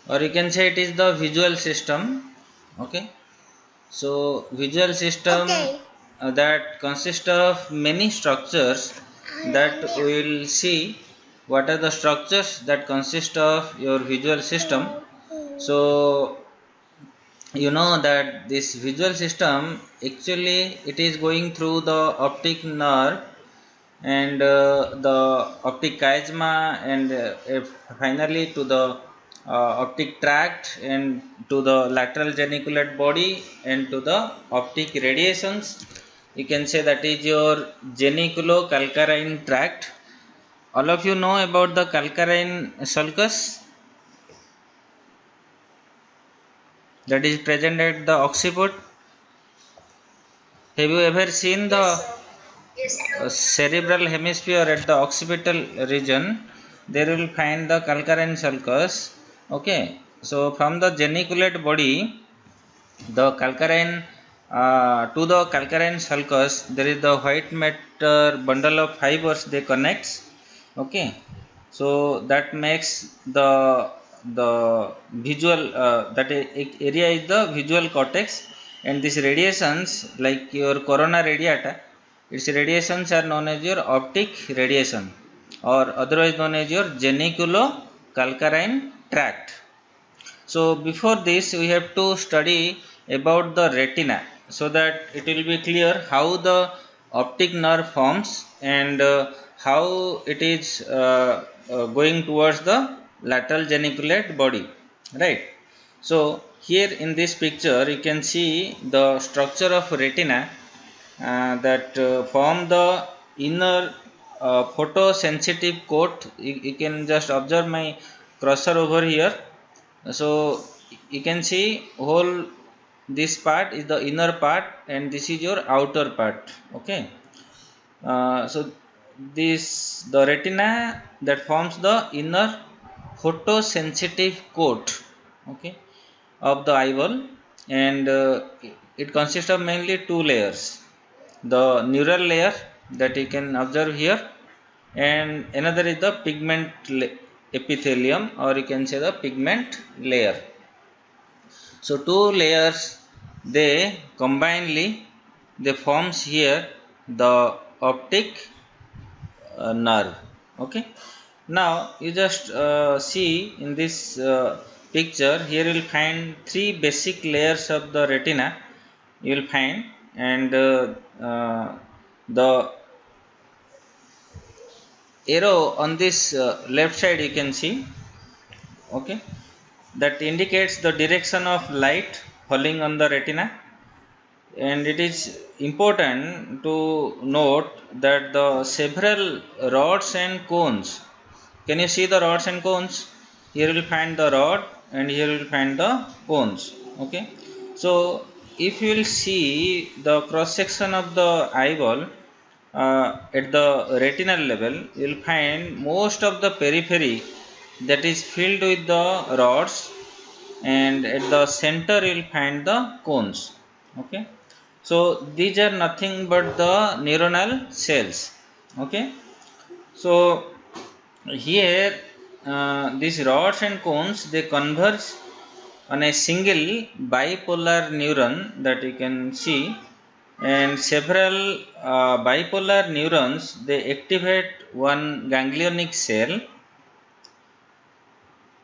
or you can say it is the visual system. Okay, so visual system that consists of many structures that we will see what are the structures that consist of your visual system. So you know that this visual system actually it is going through the optic nerve and the optic chiasma and finally to the optic tract and to the lateral geniculate body and to the optic radiations. You can say that is your geniculocalcarine tract. All of you know about the calcarine sulcus that is present at the occiput. Have you ever seen the cerebral hemisphere at the occipital region? There you will find the calcarine sulcus. Okay, so from the geniculate body, the calcarine to the calcarine sulcus, there is the white matter bundle of fibers they connects. Okay, so that makes the visual area is the visual cortex, and these radiations like your corona radiata, its radiations are known as your optic radiation or otherwise known as your geniculocalcarine tract. So before this we have to study about the retina so that it will be clear how the optic nerve forms and how it is going towards the lateral geniculate body, right? So here in this picture you can see the structure of retina that form the inner photosensitive coat. You can just observe my cursor over here. So you can see whole this part is the inner part and this is your outer part. Okay, so this the retina that forms the inner photosensitive coat, okay, of the eyeball, and it consists of mainly two layers: the neural layer that you can observe here, and another is the pigment epithelium, or you can say the pigment layer. So two layers they combinedly they forms here the optic nerve. Okay, now you just see in this picture here you will find three basic layers of the retina you will find, and the arrow on this left side you can see, okay, that indicates the direction of light falling on the retina. And it is important to note that the several rods and cones, can you see the rods and cones? Here you will find the rod and here you will find the cones. Okay, so if you will see the cross section of the eyeball at the retinal level, you will find most of the periphery that is filled with the rods, and at the center you will find the cones. Okay, so these are nothing but the neuronal cells. Okay, so here these rods and cones they converge on a single bipolar neuron that you can see, and several bipolar neurons they activate one ganglionic cell,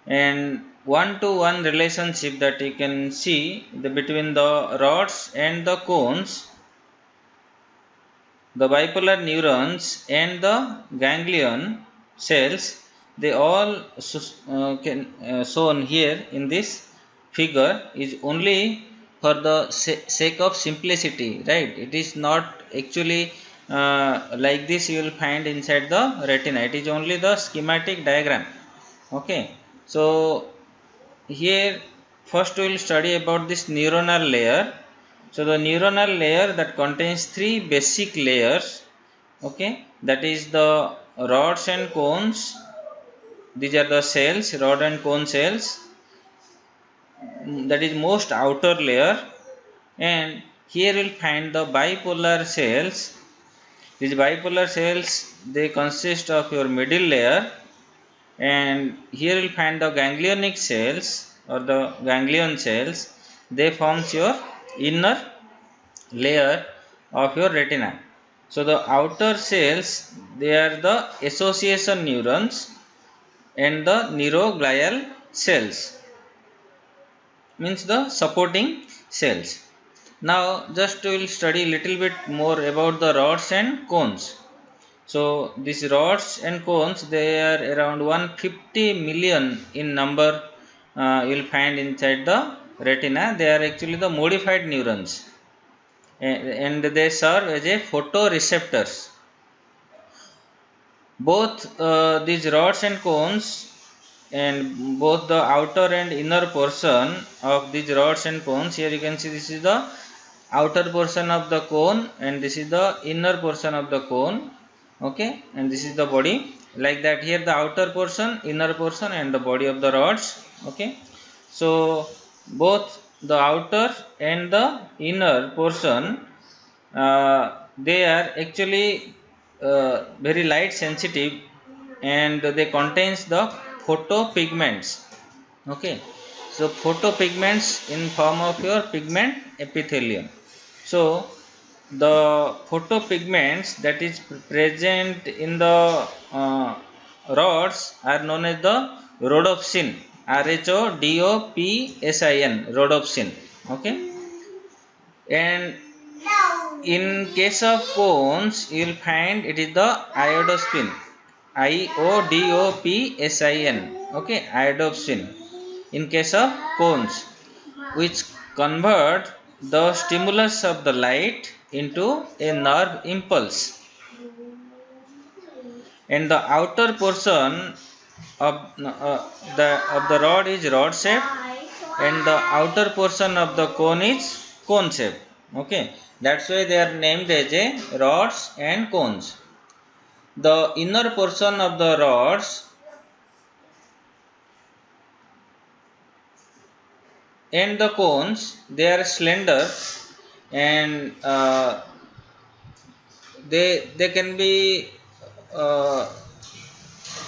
and one to one relationship that you can see between the rods and the cones, the bipolar neurons and the ganglion cells, they all shown here in this figure is only for the sake of simplicity, right? It is not actually like this you will find inside the retina. It is only the schematic diagram. Okay, so here first we will study about this neuronal layer. So the neuronal layer that contains three basic layers, okay, that is the rods and cones. These are the cells, rod and cone cells, that is most outer layer, and here you will find the bipolar cells. These bipolar cells they consist of your middle layer, and here you will find the ganglionic cells, or the ganglion cells, they forms your inner layer of your retina. So the outer cells, they are the association neurons and the neuroglial cells, means the supporting cells. Now just we will study little bit more about the rods and cones. So these rods and cones, they are around 150 million in number. You will find inside the retina. They are actually the modified neurons, and they serve as a photoreceptors. Both these rods and cones, and both the outer and inner portion of these rods and cones, here you can see this is the outer portion of the cone and this is the inner portion of the cone. Okay, and this is the body, like that. Here the outer portion, inner portion, and the body of the rods. Okay, so both the outer and the inner portion, they are actually very light sensitive, and they contains the photopigments. Okay, so photopigments in form of your pigment epithelium. So the photopigments that is present in the rods are known as the rhodopsin, rhodopsin, rhodopsin. Okay, and in case of cones, you will find it is the iodopsin, iodopsin. Okay, iodopsin in case of cones, which convert the stimulus of the light into a nerve impulse. And the outer portion of the rod is rod shape, and the outer portion of the cone is cone shape. Okay, that's why they are named as a rods and cones. The inner portion of the rods and the cones, they are slender, and they can be uh,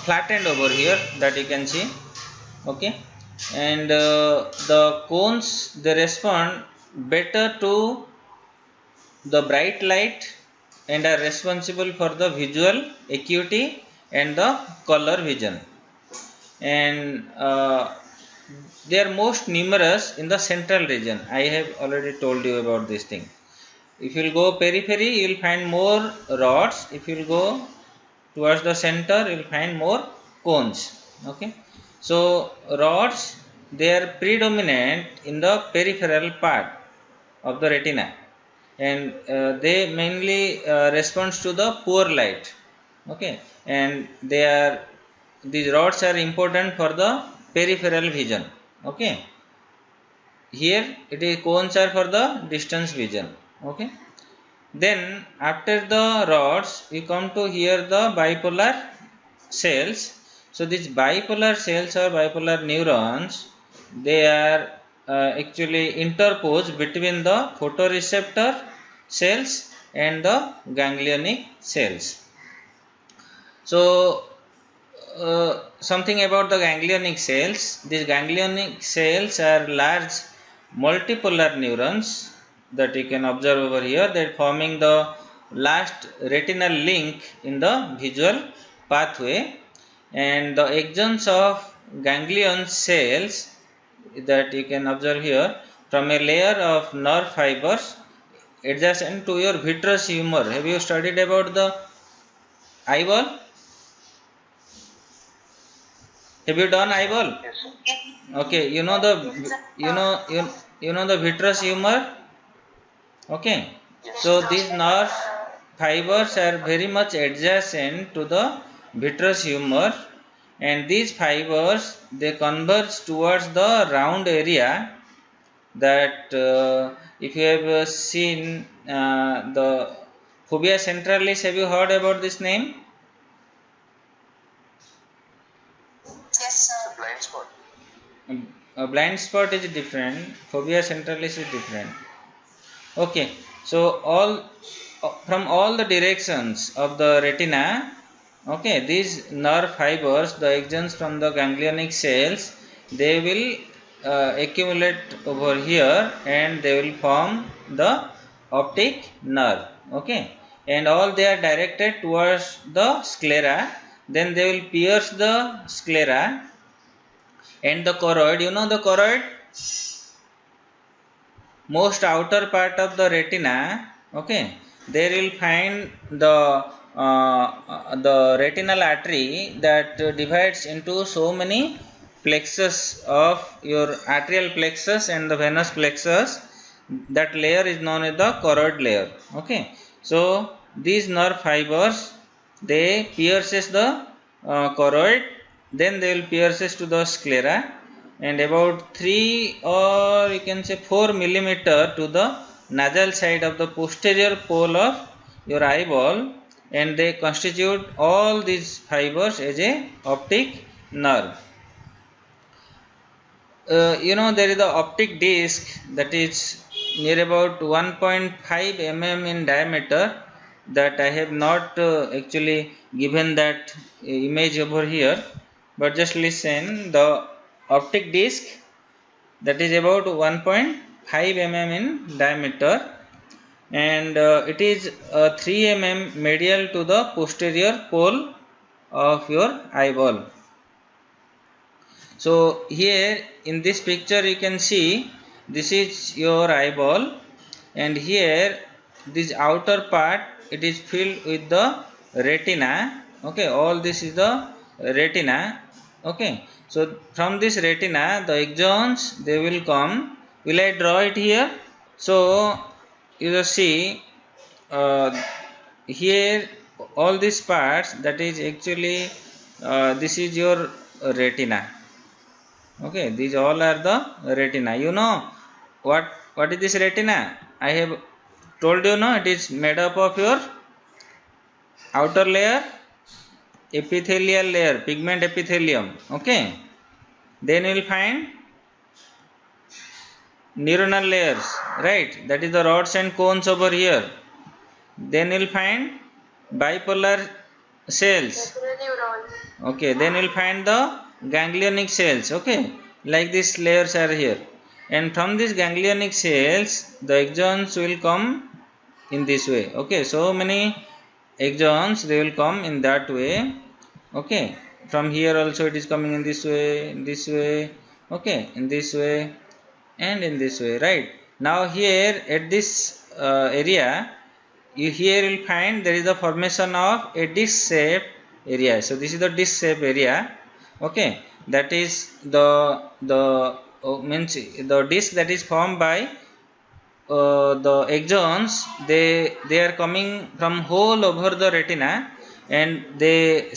flattened over here, that you can see. Okay, and the cones, they respond better to the bright light and are responsible for the visual acuity and the color vision. And they are most numerous in the central region. I have already told you about this thing. If you will go periphery, you will find more rods. If you will go towards the center, you will find more cones. Okay, so rods, they are predominant in the peripheral part of the retina, and they mainly responds to the poor light. Okay, and these rods are important for the peripheral vision. Okay, here it is cones are for the distance vision. Okay, then after the rods, we come to here the bipolar cells. So these bipolar cells or bipolar neurons, they are actually interposed between the photoreceptor cells and the ganglionic cells. So something about the ganglionic cells. These ganglionic cells are large multipolar neurons that you can observe over here, that forming the last retinal link in the visual pathway. And the axons of ganglion cells that you can observe here from a layer of nerve fibers adjacent to your vitreous humor. Have you studied about the eyeball? Have you done eyeball? Okay, you know the you know the vitreous humor. Okay, so these nerve fibers are very much adjacent to the vitreous humor, and these fibers, they converge towards the round area that if you have seen the fovea centralis. Have you heard about this name? Yes, sir. Blind spot. A blind spot is different, fovea centralis is different. Okay, so all from all the directions of the retina, okay, these nerve fibers, the axons from the ganglionic cells, they will accumulate over here and they will form the optic nerve. Okay, and all they are directed towards the sclera. Then they will pierce the sclera and the choroid. You know the choroid, most outer part of the retina. Okay, there will find the retinal artery that divides into so many plexus of your arterial plexus and the venous plexus. That layer is known as the choroid layer. Okay, so these nerve fibers, they pierces the choroid, then they will pierces to the sclera, and about 3 or you can say 4 millimeter to the nasal side of the posterior pole of your eyeball, and they constitute all these fibers as a optic nerve. You know, there is the optic disc that is near about 1.5 mm in diameter, that I have not actually given that image over here, but just listen. The optic disc that is about 1.5 mm in diameter, and it is 3 mm medial to the posterior pole of your eyeball. So here in this picture you can see this is your eyeball, and here this outer part, it is filled with the retina. Okay, all this is the retina. Okay, so from this retina the axons, they will come. Will I draw it here? So you will see here all these parts, that is actually this is your retina. Okay, these all are the retina. You know what is this retina? I have told you, no, it is made up of your outer layer, epithelial layer, pigment epithelium. Okay, then you will find neuronal layers, right? That is the rods and cones over here. Then you will find bipolar cells. Okay, then you will find the ganglionic cells. Okay, like these layers are here, and from these ganglionic cells the axons will come in this way. Okay, so many axons, they will come in that way. Okay, from here also it is coming in this way, okay, in this way and in this way, right? Now here at this area, you here will find there is a formation of a disc shaped area. So this is the disc shaped area. Okay, that is the means the disc that is formed by the axons. They are coming from whole over the retina, and they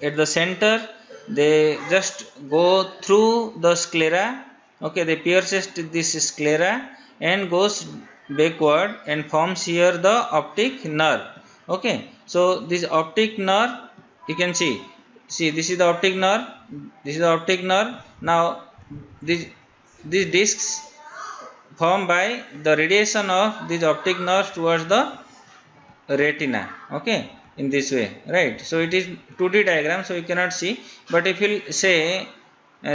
at the center they just go through the sclera. Okay, they pierces this sclera and goes backward and forms here the optic nerve. Okay, so this optic nerve, you can see this is the optic nerve, this is the optic nerve. Now these discs formed by the radiation of these optic nerves towards the retina. Okay, in this way, right? So it is 2D diagram, so you cannot see, but if you say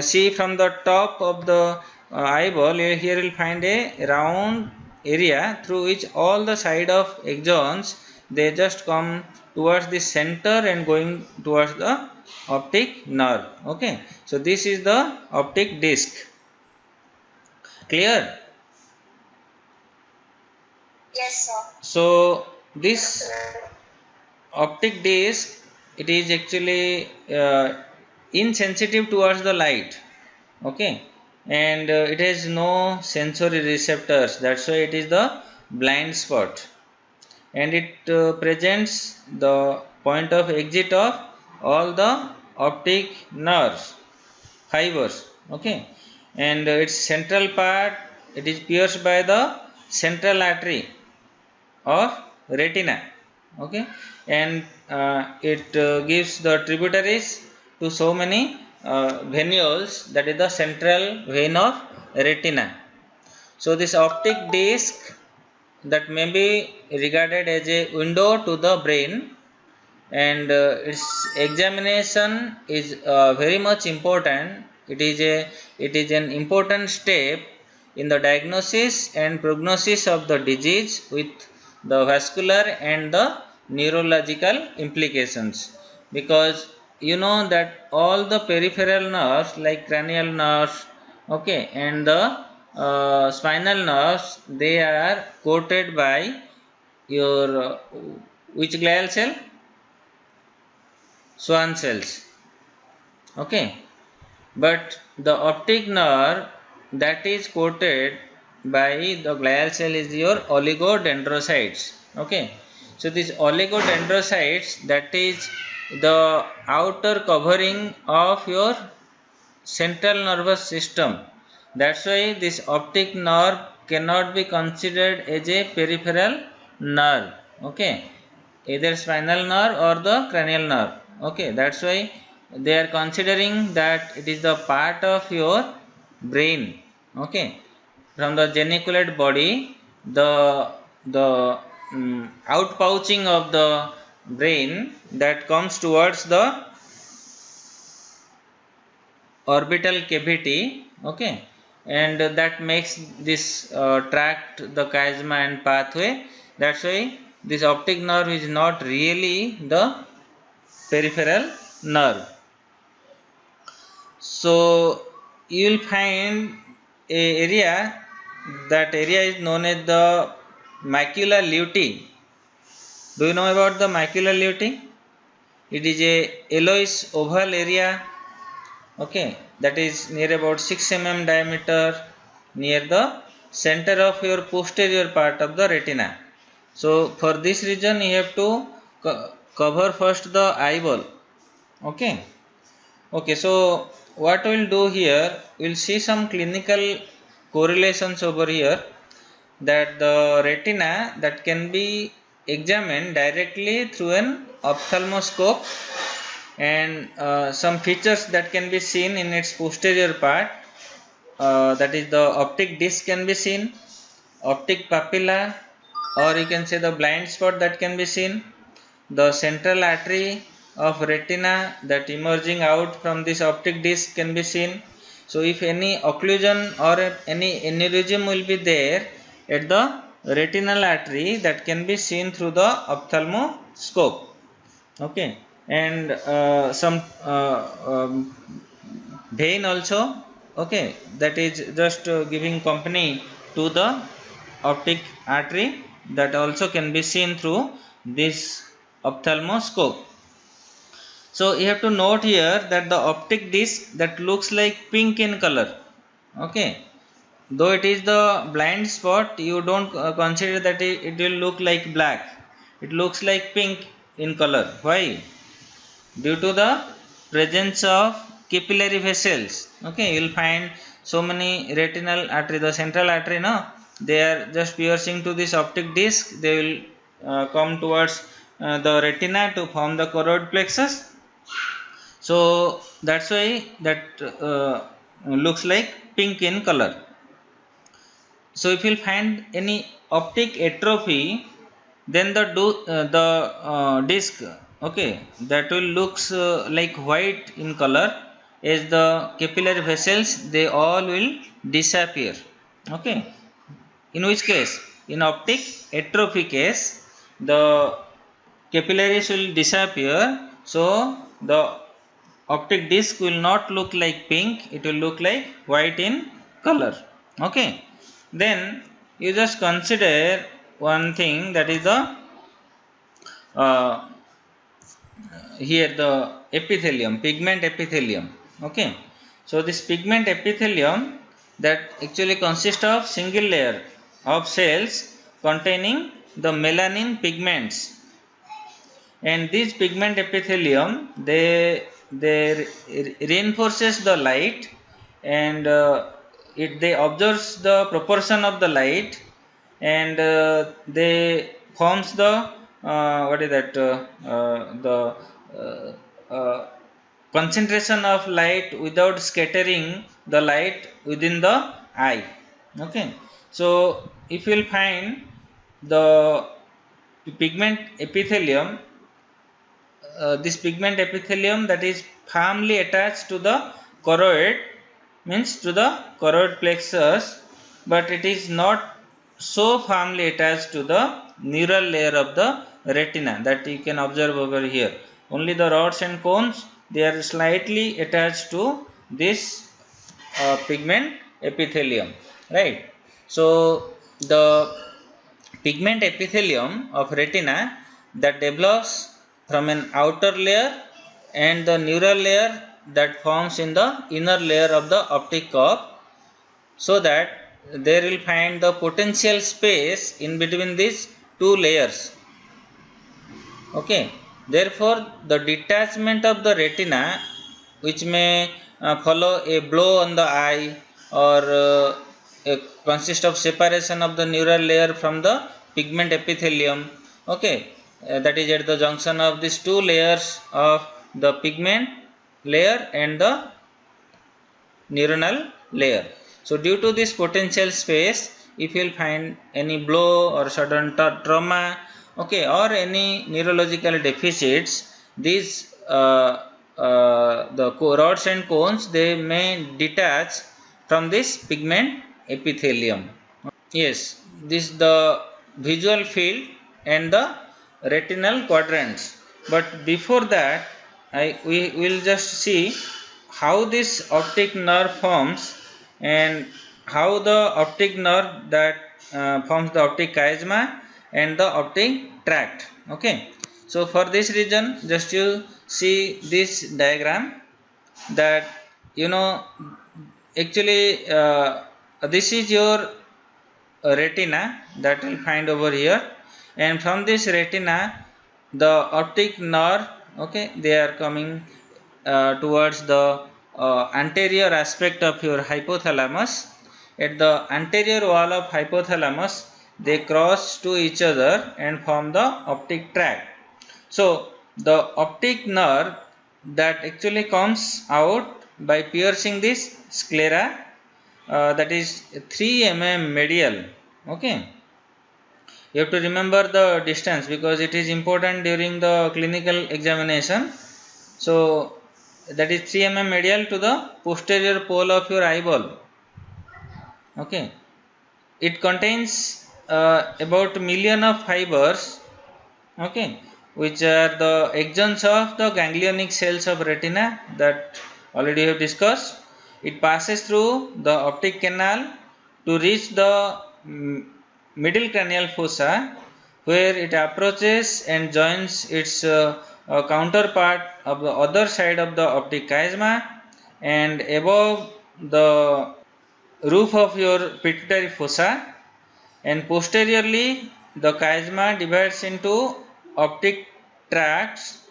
see from the top of the eyeball, here you will find a round area through which all the side of axons, they just come towards the center and going towards the optic nerve. Okay, so this is the optic disc. Clear? Yes, sir. So this optic disc, it is actually insensitive towards the light. Okay, and it has no sensory receptors, that's why it is the blind spot, and it presents the point of exit of all the optic nerves fibers. Okay, and its central part, it is pierced by the central artery of retina. Okay, and it gives the tributaries to so many venules, that is the central vein of retina. So this optic disc, that may be regarded as a window to the brain, and its examination is very much important It is an important step in the diagnosis and prognosis of the disease with the vascular and the neurological implications, because you know that all the peripheral nerves like cranial nerves, okay, and the spinal nerves, they are coated by your which glial cell? Schwann cells, okay. But the optic nerve that is coated by the glial cell is your oligodendrocytes. Okay. So these oligodendrocytes, that is the outer covering of your central nervous system. That's why this optic nerve cannot be considered as a peripheral nerve. Okay. Either spinal nerve or the cranial nerve. Okay. That's why they are considering that it is the part of your brain. Okay. From the geniculate body, the outpouching of the brain that comes towards the orbital cavity, okay, and that makes this tract the chiasma and pathway. That's why this optic nerve is not really the peripheral nerve. So you will find a area, that area is known as the macula lutea. Do you know about the macula lutea? It is a yellowish oval area, okay, that is near about 6 mm diameter, near the center of your posterior part of the retina. So for this reason you have to cover first the eyeball. Okay. Okay, so what we will do here, we will see some clinical correlations over here, that the retina that can be examined directly through an ophthalmoscope, and some features that can be seen in its posterior part, that is the optic disc can be seen, optic papilla, or you can say the blind spot that can be seen, the central artery of retina that emerging out from this optic disc can be seen. So if any occlusion or any aneurysm will be there at the retinal artery, that can be seen through the ophthalmoscope. Okay. And some vein also, okay, that is just giving company to the optic artery, that also can be seen through this ophthalmoscope. So you have to note here that the optic disc that looks like pink in color, okay, though it is the blind spot, you don't consider that it will look like black. It looks like pink in color. Why? Due to the presence of capillary vessels. Okay, you will find so many retinal artery, the central artery, no, they are just piercing to this optic disc, they will come towards the retina to form the choroid plexus. So that's why that looks like pink in color. So if you find any optic atrophy, then the disc, okay, that will looks like white in color, as the capillary vessels they all will disappear. Okay. In which case, in optic atrophy case, the capillaries will disappear, so the optic disc will not look like pink, it will look like white in color. Okay. Then you just consider one thing, that is the uh, here the epithelium, pigment epithelium. Okay. So this pigment epithelium that actually consists of single layer of cells containing the melanin pigments, and this pigment epithelium they reinforces the light, and it they observes the proportion of the light, and they forms the what is that the uh, uh, concentration of light without scattering the light within the eye. Okay. So if you will find the pigment epithelium, this pigment epithelium that is firmly attached to the choroid, means to the choroid plexus, but it is not so firmly attached to the neural layer of the retina that you can observe over here. Only the rods and cones, they are slightly attached to this pigment epithelium, right? So the pigment epithelium of retina that develops from an outer layer and the neural layer that forms in the inner layer of the optic curve, so that there will find the potential space in between these two layers. Okay, therefore the detachment of the retina, which may follow a blow on the eye, or consist of separation of the neural layer from the pigment epithelium. Okay, that is at the junction of these two layers of the pigment layer and the neuronal layer. So due to this potential space, if you will find any blow or sudden trauma, okay, or any neurological deficits, these the rods and cones, they may detach from this pigment epithelium. Yes, this the visual field and the retinal quadrants. But before that, we will just see how this optic nerve forms and how the optic nerve that forms the optic chiasma and the optic tract. Okay, so for this reason, just you see this diagram, that you know actually this is your retina that will find over here, and from this retina the optic nerve, okay, they are coming towards the anterior aspect of your hypothalamus. At the anterior wall of hypothalamus, they cross to each other and form the optic tract. So the optic nerve that actually comes out by piercing this sclera, that is 3 mm medial. Okay, you have to remember the distance because it is important during the clinical examination. So that is 3 mm medial to the posterior pole of your eyeball. Okay, it contains about million of fibers, okay, which are the axons of the ganglionic cells of retina that already have discussed. It passes through the optic canal to reach the middle cranial fossa, where it approaches and joins its counterpart of the other side of the optic chiasma and above the roof of your pituitary fossa, and posteriorly the chiasma divides into optic tracts,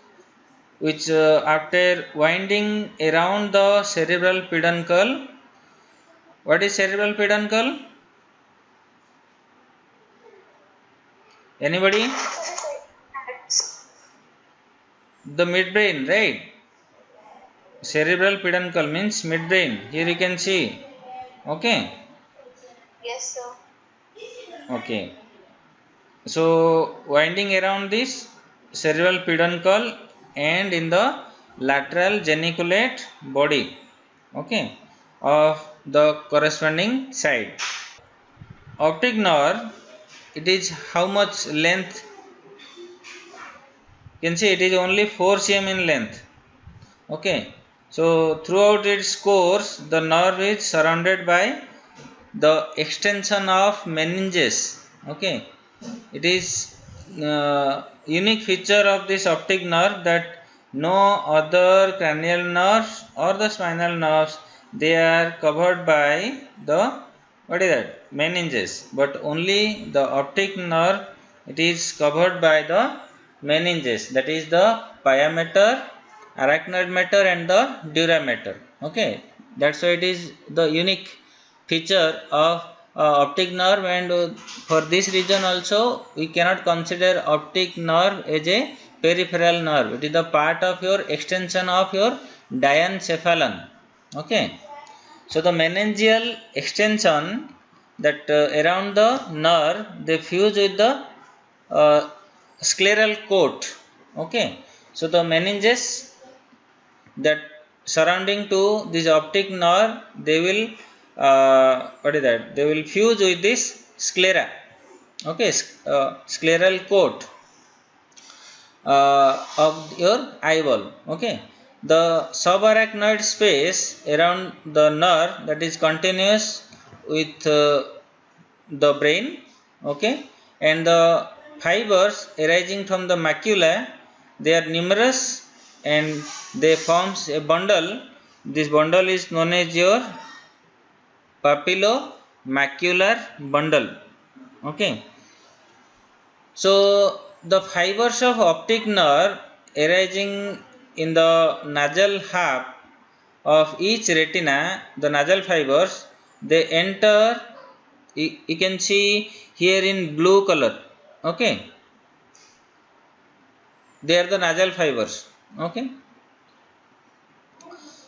which after winding around the cerebral peduncle. What is cerebral peduncle? Anybody? The midbrain, right? Cerebral peduncle means midbrain. Here you can see. Okay. Yes, sir. Okay. So winding around this cerebral peduncle and in the lateral geniculate body, okay, of the corresponding side. Optic nerve, it is how much length? You can see it is only 4 cm in length. Okay, so throughout its course the nerve is surrounded by the extension of meninges. Okay, it is unique feature of this optic nerve that no other cranial nerves or the spinal nerves, they are covered by the, what is that, meninges, but only the optic nerve, it is covered by the meninges, that is the pia mater, arachnoid mater and the dura mater. Okay, that's why it is the unique feature of optic nerve, and for this reason also we cannot consider optic nerve as a peripheral nerve. It is the part of your extension of your diencephalon. Okay, so the meningeal extension that around the nerve, they fuse with the uh, scleral coat. Okay, so the meninges that surrounding to this optic nerve, they will what is that? They will fuse with this sclera. Okay, scleral coat of your eyeball. Okay, the subarachnoid space around the nerve that is continuous with the brain. Okay, and the fibers arising from the macula, they are numerous and they forms a bundle. This bundle is known as your papillomacular bundle. Okay, so the fibers of optic nerve arising in the nasal half of each retina, the nasal fibers, they enter, you can see here in blue color. Okay, they are the nasal fibers. Okay,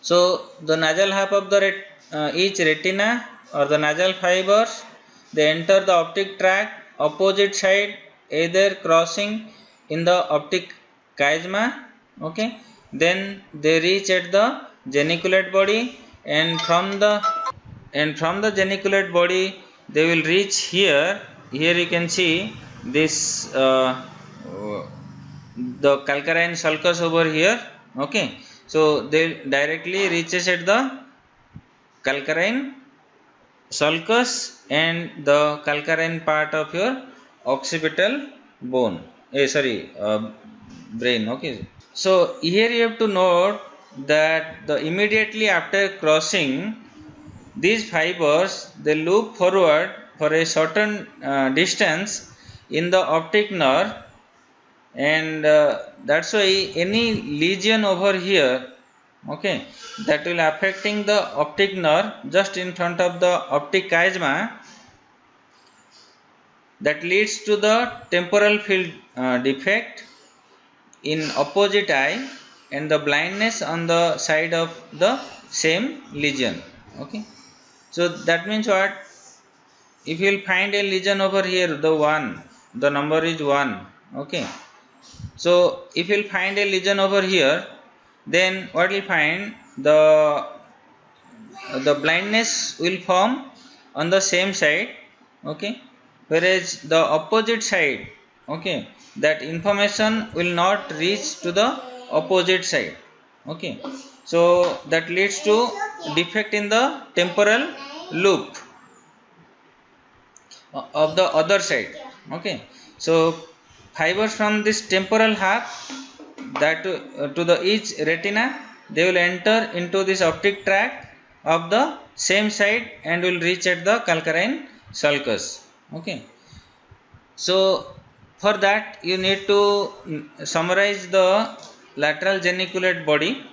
so the nasal half of the each retina or the nasal fibers, they enter the optic tract opposite side, either crossing in the optic chiasma. Okay, then they reach at the geniculate body, and from the geniculate body they will reach here. Here you can see this the calcarine sulcus over here. Okay, so they directly reaches at the calcarine sulcus and the calcarine part of your occipital bone, brain. Okay, so here you have to note that the immediately after crossing these fibers, they loop forward for a certain distance in the optic nerve, and that's why any lesion over here, okay, that will affecting the optic nerve just in front of the optic chiasma, that leads to the temporal field defect in opposite eye and the blindness on the side of the same lesion. Okay, so that means what? If you will find a lesion over here, the number is 1. Okay, so if you will find a lesion over here, then what will find? The blindness will form on the same side. Okay, whereas the opposite side, okay, that information will not reach to the opposite side. Okay, so that leads to defect in the temporal loop of the other side. Okay, so fibers from this temporal half, that to the each retina, they will enter into this optic tract of the same side and will reach at the calcarine sulcus. Okay, so for that you need to summarize the lateral geniculate body.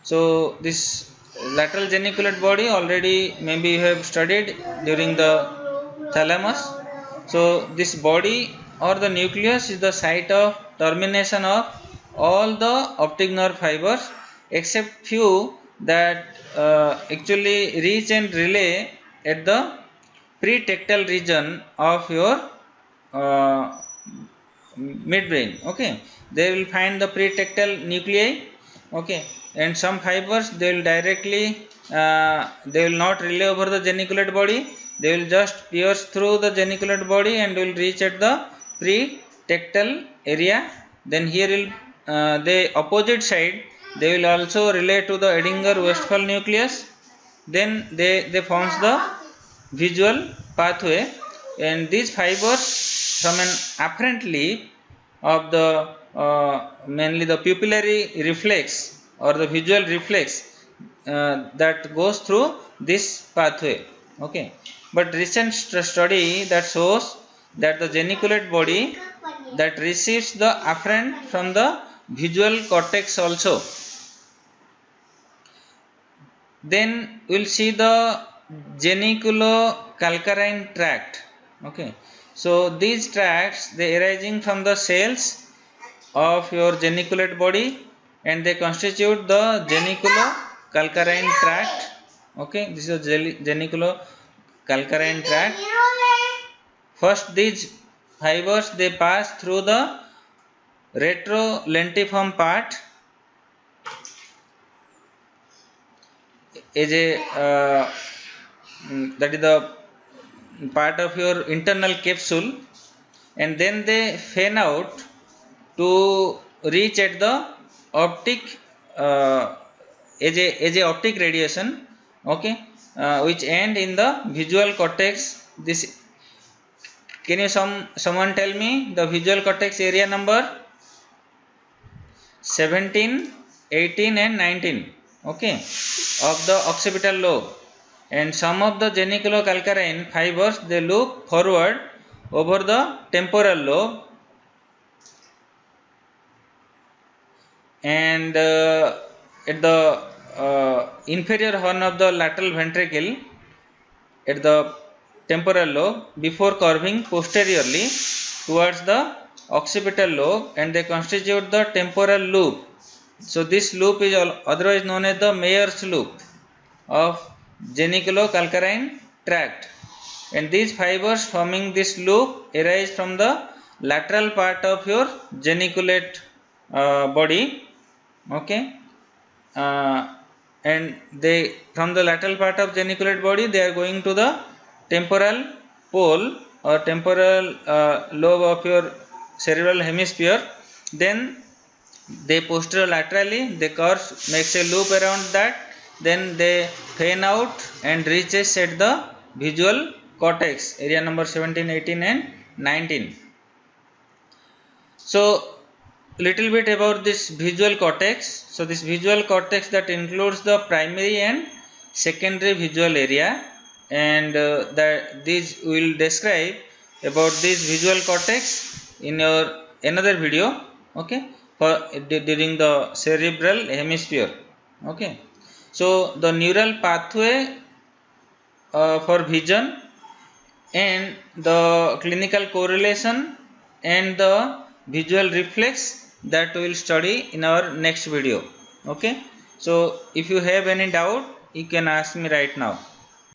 So this lateral geniculate body already maybe you have studied during the thalamus. So this body or the nucleus is the site of termination of all the optic nerve fibers, except few that actually reach and relay at the pretectal region of your uh, midbrain. Okay, they will find the pretectal nuclei. Okay, and some fibers they will directly they will not relay over the geniculate body, they will just pierce through the geniculate body and will reach at the pretectal area. Then here will the opposite side, they will also relay to the Edinger Westphal nucleus. Then they forms the visual pathway, and these fibers from an afferent leaf of the mainly the pupillary reflex or the visual reflex that goes through this pathway. Okay, but recent study that shows that the geniculate body that receives the afferent from the visual cortex also. Then we will see the geniculocalcarine tract. Okay, so these tracts, they arising from the cells of your geniculate body and they constitute the geniculocalcarine tract. Okay, this is a geniculocalcarine tract. First these fibers, they pass through the retrolentiform part as a that is the part of your internal capsule, and then they fan out to reach at the optic as a optic radiation, okay, which end in the visual cortex. This, can you someone tell me the visual cortex area number? 17, 18 and 19, okay, of the occipital lobe. And some of the geniculocalcarine fibers, they look forward over the temporal lobe, and at the inferior horn of the lateral ventricle at the temporal lobe before curving posteriorly towards the occipital lobe, and they constitute the temporal loop. So this loop is otherwise known as the Meyer's loop of geniculocalcarine tract, and these fibers forming this loop arise from the lateral part of your geniculate body, okay, and they, from the lateral part of geniculate body, they are going to the temporal pole or temporal lobe of your cerebral hemisphere. Then they posterolaterally, they curve, makes a loop around that, then they fan out and reaches at the visual cortex area number 17, 18 and 19. So little bit about this visual cortex. So this visual cortex, that includes the primary and secondary visual area, and that these will describe about this visual cortex in your another video, okay, for during the cerebral hemisphere, okay. So the neural pathway for vision and the clinical correlation and the visual reflex, that we will study in our next video, okay. So if you have any doubt, you can ask me right now.